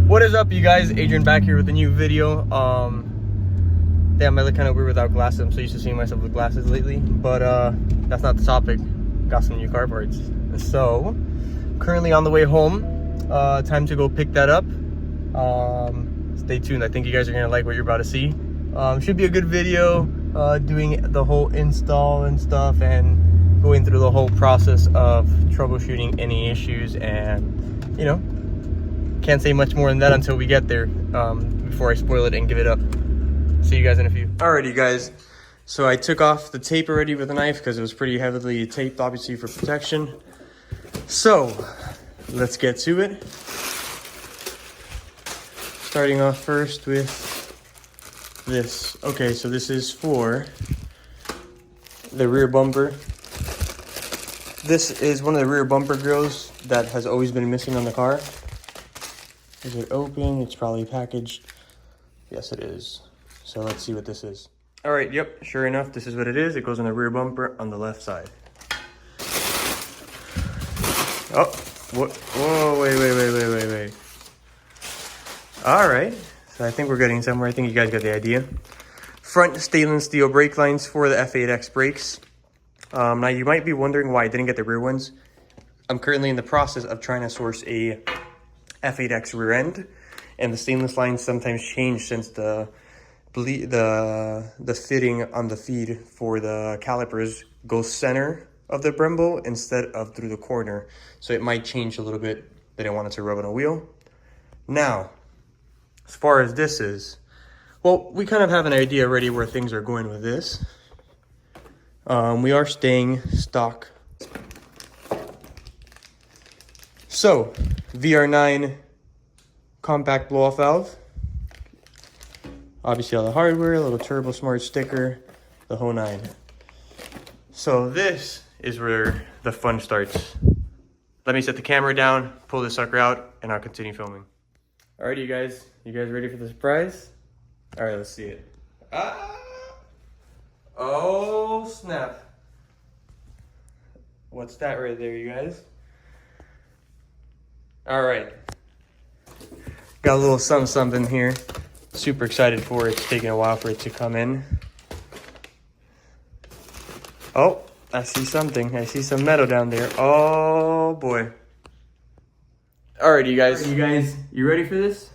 What is up, you guys? Adrian back here with a new video. Damn, I look kind of weird without glasses. I'm so used to seeing myself with glasses lately, but that's not the topic. Got some new car parts. So currently on the way home. Time to go pick that up. Stay tuned. I think you guys are gonna like what you're about to see. Should be a good video, doing the whole install and stuff and going through the whole process of troubleshooting any issues, and you know, can't say much more than that until we get there, before I spoil it and give it up. See you guys in a few. Alrighty guys, so I took off the tape already with a knife because it was pretty heavily taped, obviously for protection. So let's get to it. Starting off first with this. Okay, so this is for the rear bumper. This is one of the rear bumper grills that has always been missing on the car. Is it open? It's probably packaged. Yes, it is. So let's see what this is. All right, yep, sure enough, this is what it is. It goes on the rear bumper on the left side. Oh, what? Whoa, wait. All right, so I think we're getting somewhere. I think you guys got the idea. Front stainless steel brake lines for the F8X brakes. Now you might be wondering why I didn't get the rear ones. I'm currently in the process of trying to source a F8X rear end, and the stainless lines sometimes change since the fitting on the feed for the calipers goes center of the Brembo instead of through the corner, so it might change a little bit. They didn't want it to rub on a wheel. Now, as far as this is, well, we kind of have an idea already where things are going with this. We are staying stock. So, VR9 compact blow-off valve. Obviously all the hardware, a little Turbo Smart sticker, the whole nine. So this is where the fun starts. Let me set the camera down, pull this sucker out, and I'll continue filming. Alrighty, you guys ready for the surprise? All right, let's see it. Ah! Oh, snap. What's that right there, you guys? All right. Got a little something here. Super excited for it. It's taking a while for it to come in. Oh, I see something. I see some metal down there. Oh, boy. Alright, you guys, you ready for this?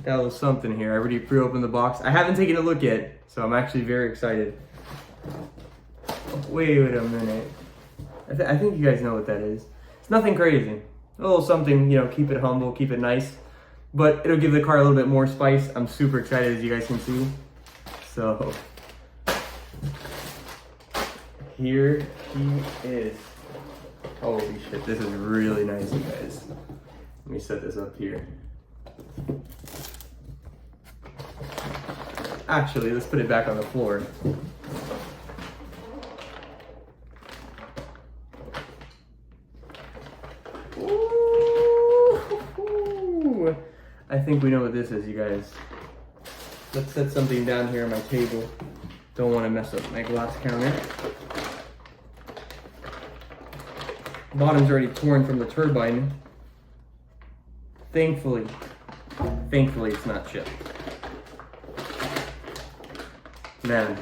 Got a little something here. I already pre-opened the box. I haven't taken a look yet, so I'm actually very excited. Wait a minute. I think you guys know what that is. It's nothing crazy. A little something, you know, keep it humble, keep it nice. But it'll give the car a little bit more spice. I'm super excited, as you guys can see. So, here he is. Holy shit, this is really nice, you guys. Let me set this up here. Actually, let's put it back on the floor. Ooh, I think we know what this is, you guys. Let's set something down here on my table. Don't want to mess up my glass counter. Bottom's already torn from the turbine. Thankfully it's not chipped. Man,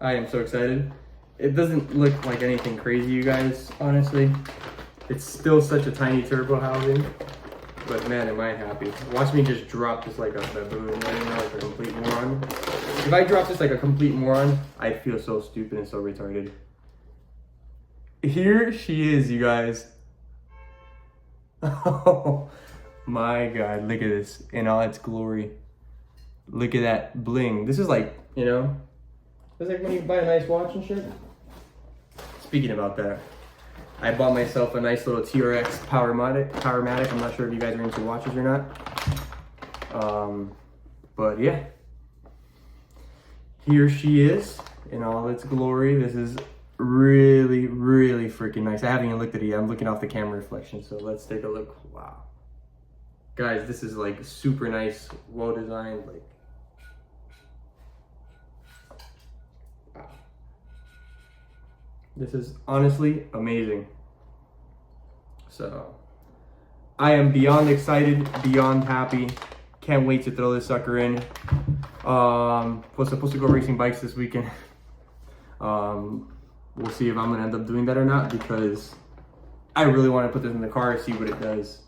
I am so excited. It doesn't look like anything crazy, you guys, honestly. It's still such a tiny turbo housing, but man, am I happy. Watch me just drop this like a baboon right now, like a complete moron. If I drop this like a complete moron, I'd feel so stupid and so retarded. Here she is, you guys. Oh my God, look at this in all its glory. Look at that bling. This is like, you know, it's like when you buy a nice watch and shit. Speaking about that, I bought myself a nice little TRX Powermatic. I'm not sure if you guys are into watches or not. But yeah. Here she is in all its glory. This is really freaking nice. I haven't even looked at it yet. I'm looking off the camera reflection, so let's take a look. Wow, guys, this is like super nice, well designed. Like, wow, this is honestly amazing. So I am beyond excited, beyond happy. Can't wait to throw this sucker in. Was supposed to go racing bikes this weekend. We'll see if I'm gonna end up doing that or not, because I really want to put this in the car, see what it does.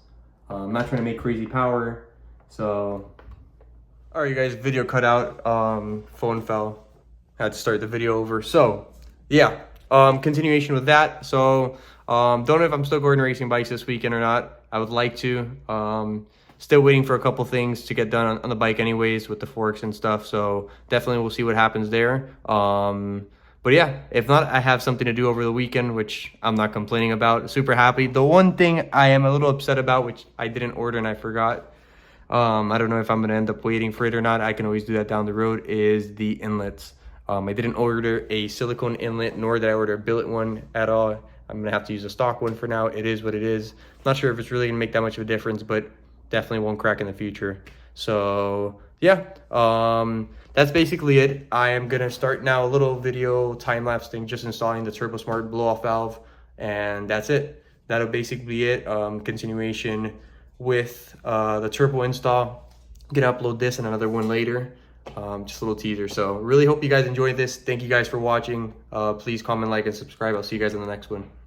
I'm not trying to make crazy power, so. All right, you guys, video cut out, phone fell. Had to start the video over. So yeah, continuation with that. So don't know if I'm still going racing bikes this weekend or not. I would like to. Still waiting for a couple things to get done on the bike anyways, with the forks and stuff. So definitely we'll see what happens there. But yeah, if not, I have something to do over the weekend, which I'm not complaining about. Super happy. The one thing I am a little upset about, which I didn't order and I forgot, I don't know if I'm going to end up waiting for it or not. I can always do that down the road, is the inlets. I didn't order a silicone inlet, nor did I order a billet one at all. I'm going to have to use a stock one for now. It is what it is. Not sure if it's really going to make that much of a difference, but definitely won't crack in the future. So yeah, that's basically it. I am going to start now a little video time-lapse thing, just installing the TurboSmart blow-off valve, and that's it. That'll basically be it. Continuation with the turbo install. Gonna upload this and another one later. Just a little teaser. So really hope you guys enjoyed this. Thank you guys for watching. Please comment, like, and subscribe. I'll see you guys in the next one.